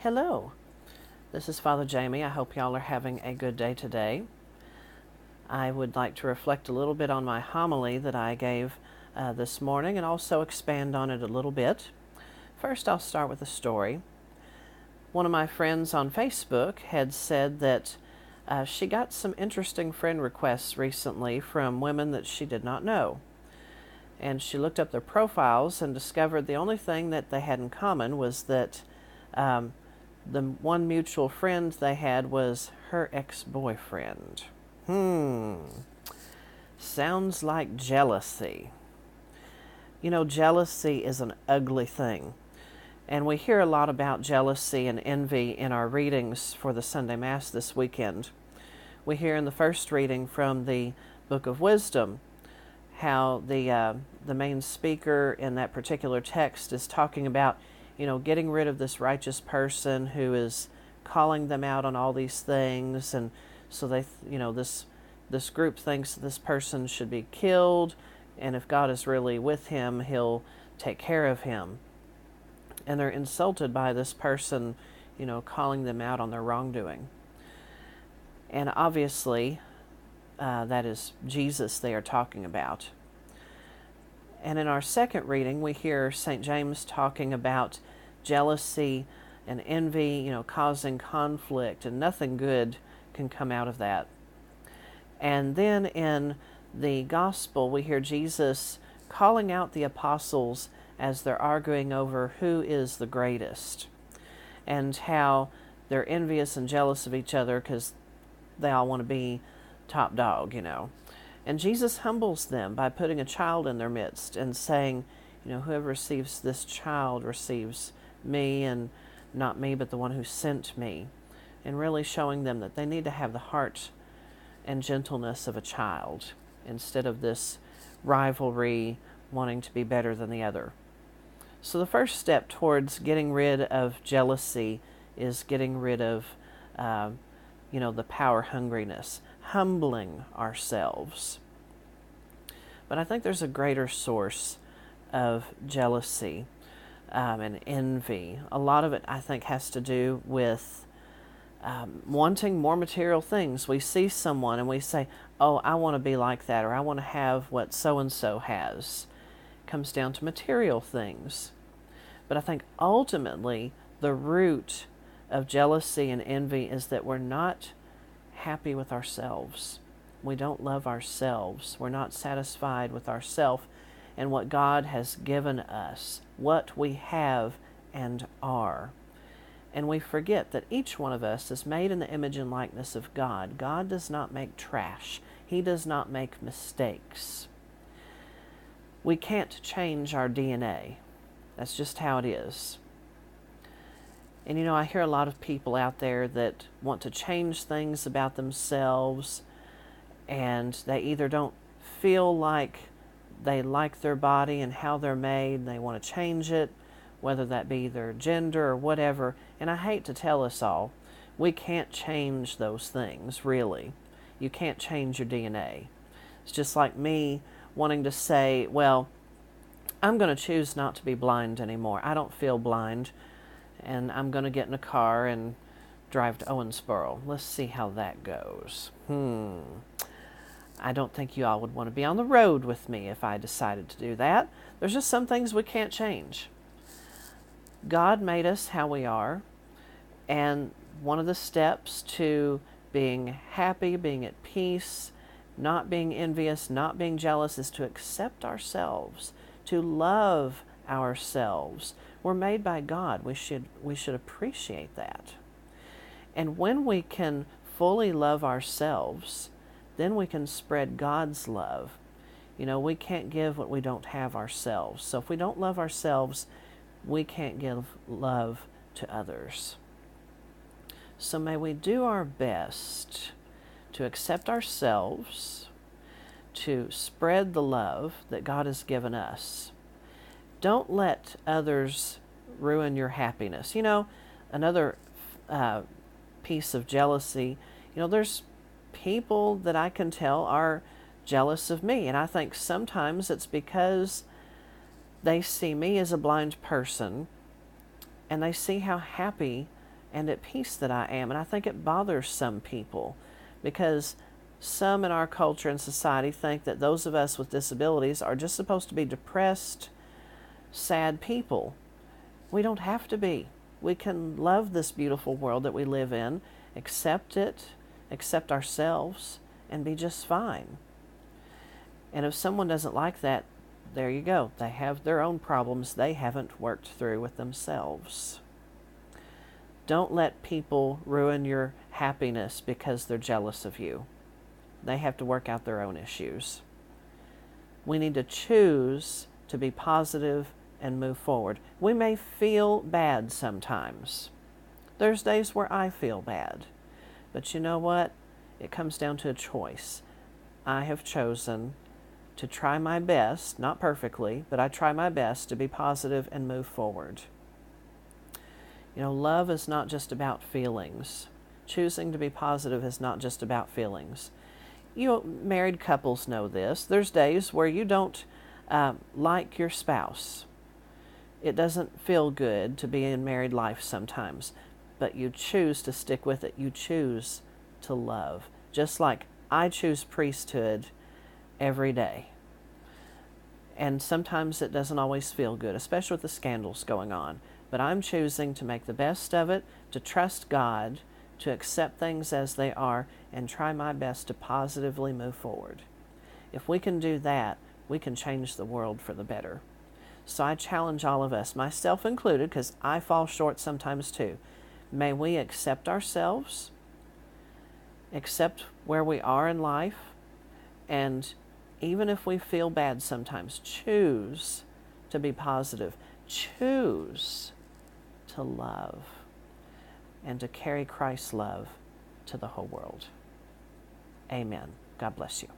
Hello, this is Father Jamie. I hope y'all are having a good day today. I would like to reflect a little bit on my homily that I gave this morning and also expand on it a little bit. First, I'll start with a story. One of my friends on Facebook had said that she got some interesting friend requests recently from women that she did not know. And she looked up their profiles and discovered the only thing that they had in common was that the one mutual friend they had was her ex-boyfriend. Sounds like jealousy. You know, jealousy is an ugly thing. And we hear a lot about jealousy and envy in our readings for the Sunday Mass this weekend. We hear in the first reading from the Book of Wisdom how the main speaker in that particular text is talking about, getting rid of this righteous person who is calling them out on all these things, and so this group thinks this person should be killed, and if God is really with him, he'll take care of him. And they're insulted by this person, calling them out on their wrongdoing. And obviously, that is Jesus they are talking about. And in our second reading, we hear St. James talking about jealousy and envy, causing conflict, and nothing good can come out of that. And then in the Gospel, we hear Jesus calling out the apostles as they're arguing over who is the greatest, and how they're envious and jealous of each other because they all want to be top dog, And Jesus humbles them by putting a child in their midst and saying, whoever receives this child receives me, and not me, but the one who sent me. And really showing them that they need to have the heart and gentleness of a child instead of this rivalry wanting to be better than the other. So the first step towards getting rid of jealousy is getting rid of, the power hungriness, humbling ourselves. But I think there's a greater source of jealousy and envy. A lot of it, I think, has to do with wanting more material things. We see someone and we say, oh, I want to be like that, or I want to have what so-and-so has. It comes down to material things. But I think ultimately the root of jealousy and envy is that we're not happy with ourselves. We don't love ourselves. We're not satisfied with ourselves and what God has given us, what we have and are. And we forget that each one of us is made in the image and likeness of God. God does not make trash. He does not make mistakes. We can't change our DNA. That's just how it is. And I hear a lot of people out there that want to change things about themselves, and they either don't feel like they like their body and how they're made, they want to change it, whether that be their gender or whatever. And I hate to tell us all, we can't change those things, really. You can't change your DNA. It's just like me wanting to say, well, I'm going to choose not to be blind anymore. I don't feel blind, and I'm going to get in a car and drive to Owensboro. Let's see how that goes. I don't think you all would want to be on the road with me if I decided to do that. There's just some things we can't change. God made us how we are, and one of the steps to being happy, being at peace, not being envious, not being jealous, is to accept ourselves, to love ourselves. We're made by God. We should appreciate that. And when we can fully love ourselves, then we can spread God's love. We can't give what we don't have ourselves. So if we don't love ourselves, we can't give love to others. So may we do our best to accept ourselves, to spread the love that God has given us. Don't let others ruin your happiness. Another piece of jealousy, there's people that I can tell are jealous of me, and I think sometimes it's because they see me as a blind person, and they see how happy and at peace that I am. And I think it bothers some people because some in our culture and society think that those of us with disabilities are just supposed to be depressed, sad people. We don't have to be. We can love this beautiful world that we live in, accept it, accept ourselves, and be just fine. And if someone doesn't like that, there you go. They have their own problems they haven't worked through with themselves. Don't let people ruin your happiness because they're jealous of you. They have to work out their own issues. We need to choose to be positive and move forward. We may feel bad sometimes. There's days where I feel bad. But you know what? It comes down to a choice. I have chosen to try my best, not perfectly, but I try my best to be positive and move forward. You know, love is not just about feelings. Choosing to be positive is not just about feelings. You married couples know this. There's days where you don't like your spouse. It doesn't feel good to be in married life sometimes, but you choose to stick with it. You choose to love. Just like I choose priesthood every day. And sometimes it doesn't always feel good, especially with the scandals going on. But I'm choosing to make the best of it, to trust God, to accept things as they are, and try my best to positively move forward. If we can do that, we can change the world for the better. So I challenge all of us, myself included, because I fall short sometimes too. May we accept ourselves, accept where we are in life, and even if we feel bad sometimes, choose to be positive. Choose to love and to carry Christ's love to the whole world. Amen. God bless you.